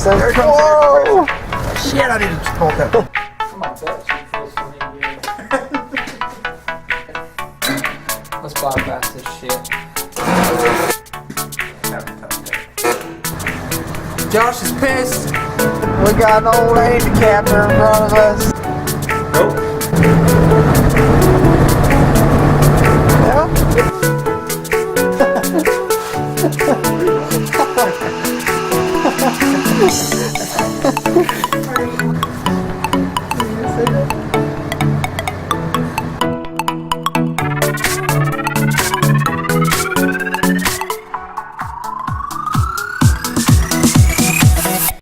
so there comes. Whoa! Shit, I need to pull that. Come on, let's bypass this shit. Josh is pissed. We got an old handicapper in front of us. Nope.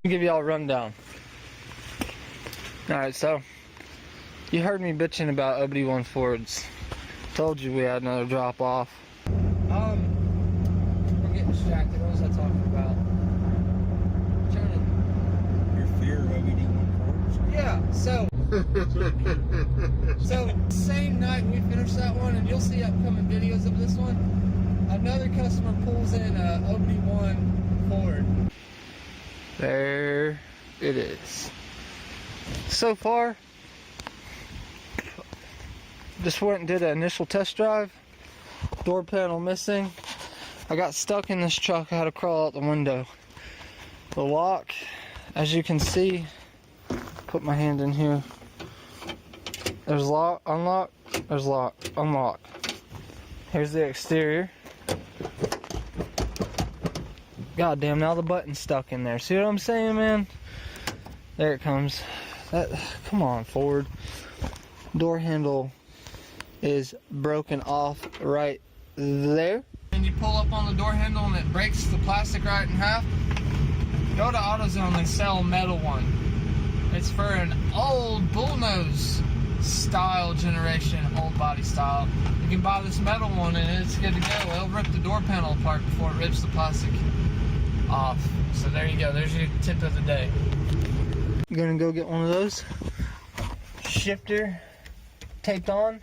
Give y'all a rundown. Alright, so you heard me bitching about OBS Fords. Told you we had another drop off. We're getting distracted. What was I talking about? Your fear of OBS Fords? Yeah, so same night we finished that one, and you'll see upcoming videos of this one. Another customer pulls in a OBS Ford. There it is. So far, just went and did an initial test drive. Door panel missing. I got stuck in this truck. I had to crawl out the window. The lock, as you can see, put my hand in here. There's lock, unlock, there's lock, unlock. Here's the exterior. God damn, now the button's stuck in there. See what I'm saying, man? There it comes. Come on, Ford. Door handle is broken off right there. And you pull up on the door handle and it breaks the plastic right in half. Go to AutoZone, they sell a metal one. It's for an old bullnose style generation, old body style. You can buy this metal one and it's good to go. It'll rip the door panel apart before it rips the plastic off. So there you go, there's your tip of the day. I'm gonna go get one of those. Shifter taped on.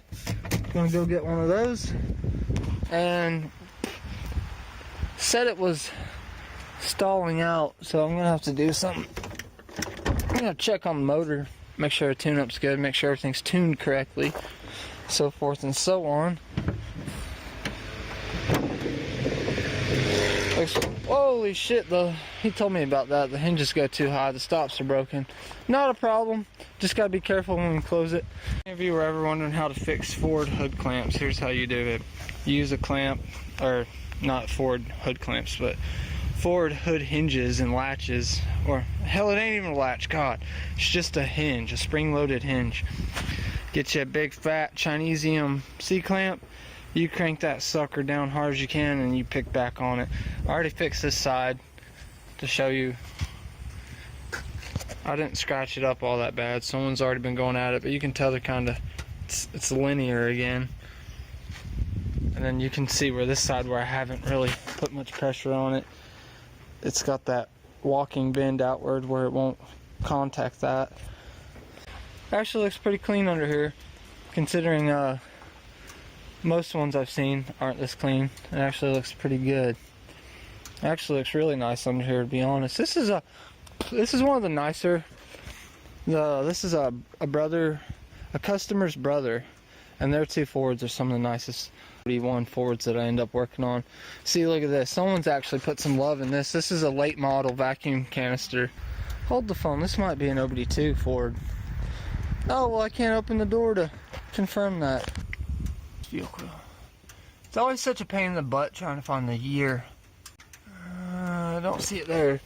Gonna go get one of those. And said it was stalling out, so I'm gonna have to do something. I'm gonna check on the motor, make sure the tune-up's good, make sure everything's tuned correctly, so forth and so on. Holy shit, he told me about that. The hinges go too high, the stops are broken. Not a problem, just gotta be careful when we close it. If you were ever wondering how to fix Ford hood clamps, here's how you do it. You use a clamp, or not Ford hood clamps, but Ford hood hinges and latches, or hell, it ain't even a latch, God. It's just a hinge, a spring-loaded hinge. Get you a big fat Chinesium C-clamp. You crank that sucker down hard as you can and you pick back on it. I already fixed this side to show you. I didn't scratch it up all that bad. Someone's already been going at it, but you can tell they're kind of, it's linear again. And then you can see where this side, where I haven't really put much pressure on it, it's got that walking bend outward where it won't contact that. Actually looks pretty clean under here, considering most ones I've seen aren't this clean. It actually looks pretty good. It actually looks really nice under here, to be honest. This is one of the nicer. This is a customer's brother, and their two Fords are some of the nicest OBS Fords that I end up working on. See, look at this. Someone's actually put some love in this. This is a late model vacuum canister. Hold the phone. This might be an OBD2 Ford. Oh, well, I can't open the door to confirm that. It's always such a pain in the butt trying to find the year. I don't see it there.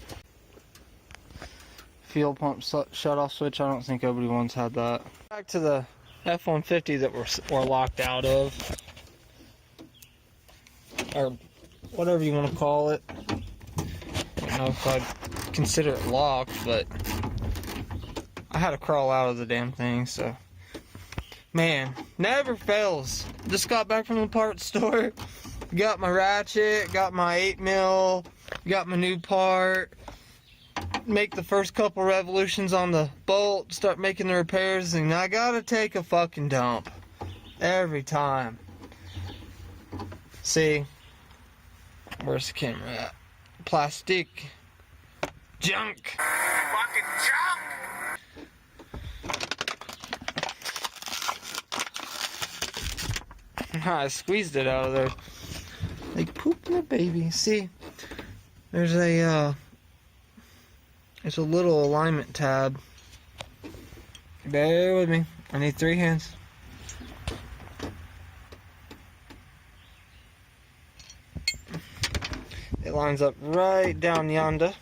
Fuel pump shut off switch. I don't think OBD1's had that. Back to the F-150 that we're locked out of, or whatever you want to call it. I don't know if I'd consider it locked, but I had to crawl out of the damn thing, so. Man, never fails. Just got back from the parts store. Got my ratchet, got my 8mm, got my new part. Make the first couple revolutions on the bolt, start making the repairs, and I gotta take a fucking dump. Every time. See? Where's the camera at? Plastic. Junk. fucking junk! I squeezed it out of there. Like pooping a baby. See, there's a little alignment tab. Bear with me. I need 3 hands. It lines up right down yonder.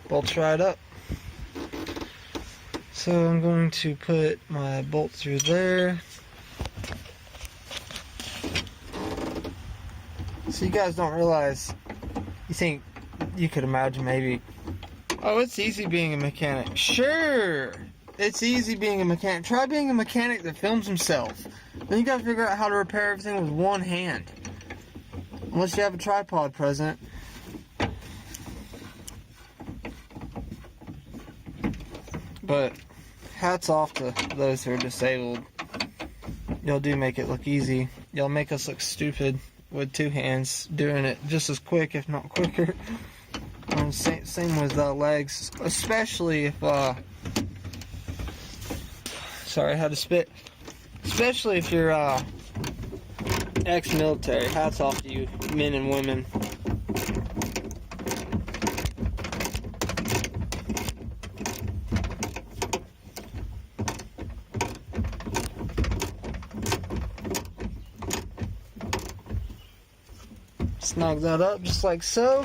Bolts right up. So I'm going to put my bolt through there. So you guys don't realize, you think, you could imagine maybe, oh, it's easy being a mechanic. Sure, it's easy being a mechanic. Try being a mechanic that films himself. Then you gotta figure out how to repair everything with one hand. Unless you have a tripod present. But hats off to those who are disabled. Y'all do make it look easy. Y'all make us look stupid with 2 hands, doing it just as quick, if not quicker. Same with legs, especially if sorry, I had to spit. Especially if you're ex-military. Hats off to you, men and women. Snug that up just like so.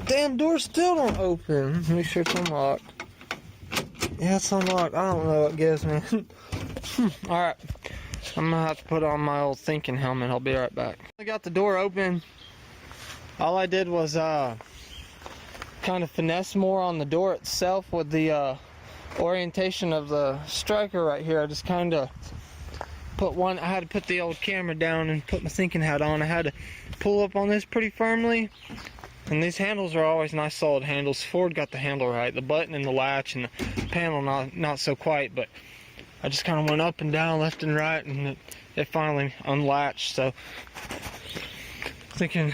Damn door still don't open. Make sure it's unlocked. Yeah, it's unlocked. I don't know what gives me. Alright. I'm gonna have to put on my old thinking helmet. I'll be right back. I got the door open. All I did was kind of finesse more on the door itself with the orientation of the striker right here. I just kind of put one, I had to put the old camera down and put my thinking hat on. I had to pull up on this pretty firmly. And these handles are always nice solid handles. Ford got the handle right. The button and the latch and the panel not so quite, but I just kind of went up and down, left and right, and it finally unlatched. So thinking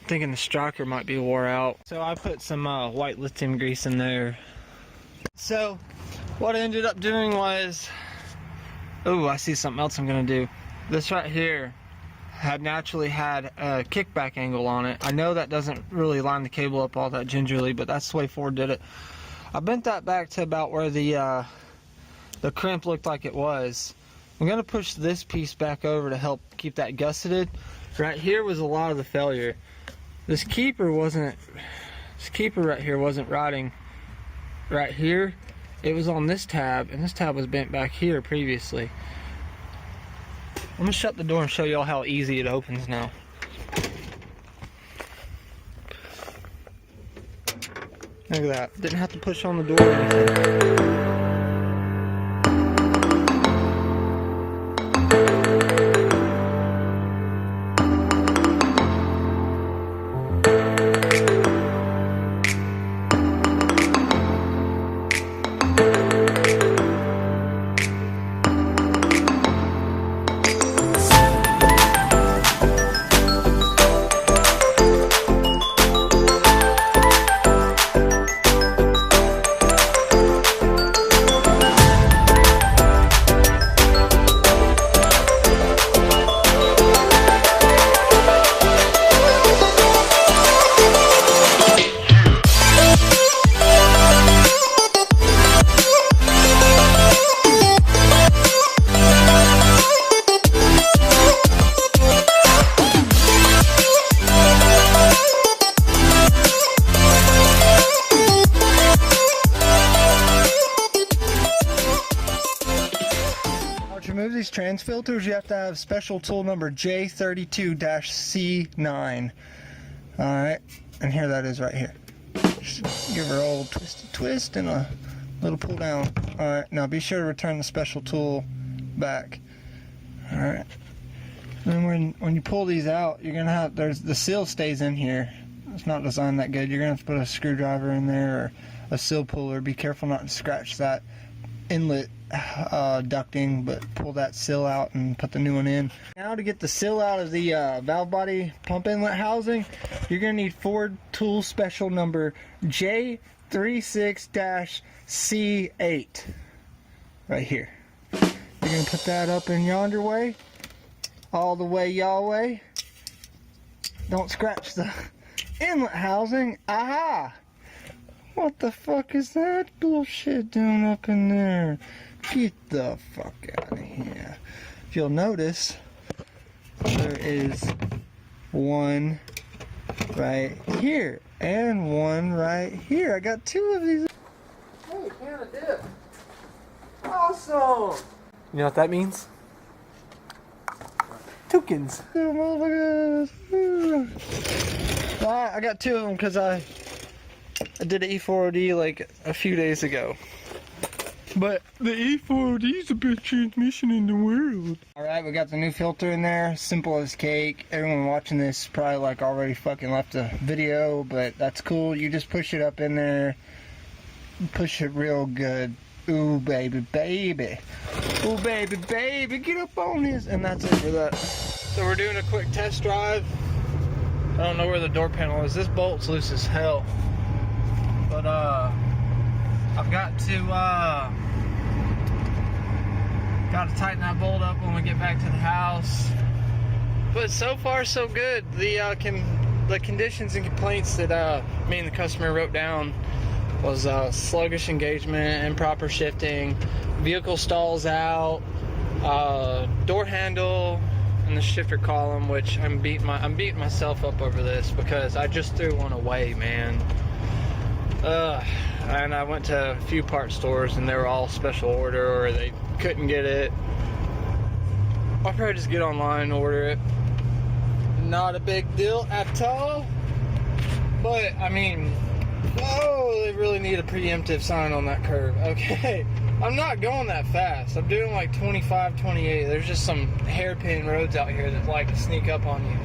the striker might be wore out. So I put some white lithium grease in there. So what I ended up doing was, oh, I see something else I'm gonna do. This right here had naturally had a kickback angle on it. I know that doesn't really line the cable up all that gingerly, but that's the way Ford did it. I bent that back to about where the crimp looked like it was. I'm gonna push this piece back over to help keep that gusseted. Right here was a lot of the failure. This keeper right here wasn't riding right here. It was on this tab, and this tab was bent back here previously. I'm gonna shut the door and show y'all how easy it opens now. Look at that. Didn't have to push on the door or anything. Trans filters, you have to have special tool number J32-C9. Alright, and here that is right here. Just give her a old twisty twist and a little pull down. Alright, now be sure to return the special tool back. Alright. And when you pull these out, you're gonna have, the seal stays in here. It's not designed that good. You're gonna have to put a screwdriver in there or a seal puller. Be careful not to scratch that inlet ducting, but pull that seal out and put the new one in. Now to get the seal out of the valve body pump inlet housing, you're going to need Ford tool special number J32-C9. 36-C8 right here. You're gonna put that up in yonder way, all the way y'all way. Don't scratch the inlet housing. Aha! What the fuck is that bullshit doing up in there? Get the fuck out of here. If you'll notice, there is one right here and one right here. I got two of these. Hey, can of dip. Awesome. You know what that means? Tokens. Oh, I got two of them because I did an E4OD like a few days ago. But the E4OD is the best transmission in the world. Alright, we got the new filter in there. Simple as cake. Everyone watching this probably like already fucking left a video, but that's cool. You just push it up in there. Push it real good. Ooh, baby, baby. Ooh, baby, baby. Get up on this. And that's it for that. So we're doing a quick test drive. I don't know where the door panel is. This bolt's loose as hell. But, I've got to tighten that bolt up when we get back to the house. But so far so good. The conditions and complaints that me and the customer wrote down was sluggish engagement, improper shifting, vehicle stalls out, door handle, and the shifter column, which I'm beating myself up over this because I just threw one away, man. And I went to a few part stores and they were all special order or they couldn't get it. I'll probably just get online and order it. Not a big deal at all. But, I mean, whoa, they really need a preemptive sign on that curve. Okay, I'm not going that fast. I'm doing like 25, 28. There's just some hairpin roads out here that like to sneak up on you.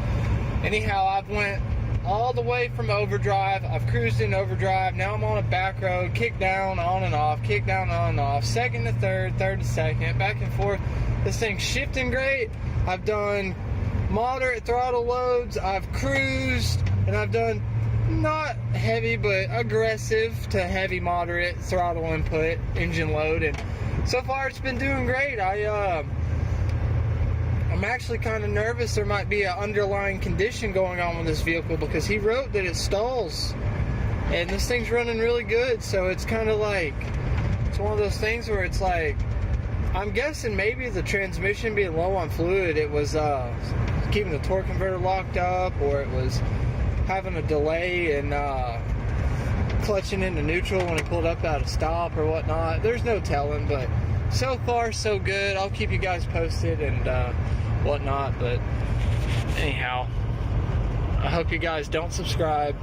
Anyhow, I've went all the way from overdrive. I've cruised in overdrive. Now I'm on a back road, kick down, on and off, kick down, on and off, second to third, third to second, back and forth. This thing's shifting great. I've done moderate throttle loads. I've cruised, and I've done not heavy, but aggressive to heavy moderate throttle input, engine load, and so far it's been doing great. I'm actually kind of nervous there might be an underlying condition going on with this vehicle because he wrote that it stalls and this thing's running really good, so it's kind of like, it's one of those things where it's like, I'm guessing maybe the transmission being low on fluid, it was keeping the torque converter locked up, or it was having a delay and clutching into neutral when he pulled up out of stop or whatnot. There's no telling, but so far so good. I'll keep you guys posted and whatnot, but anyhow, I hope you guys don't subscribe.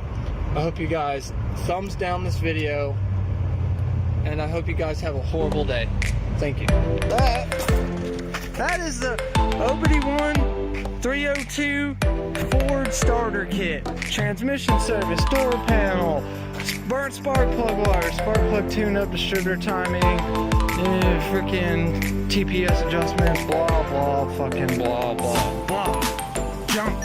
I hope you guys thumbs down this video, and I hope you guys have a horrible day. Thank you. That is the OBD1 302 Ford Starter Kit. Transmission service, door panel, burnt spark plug wire, spark plug tune-up, distributor timing, freaking TPS adjustments, blah, blah, fucking blah, blah, blah. Jump.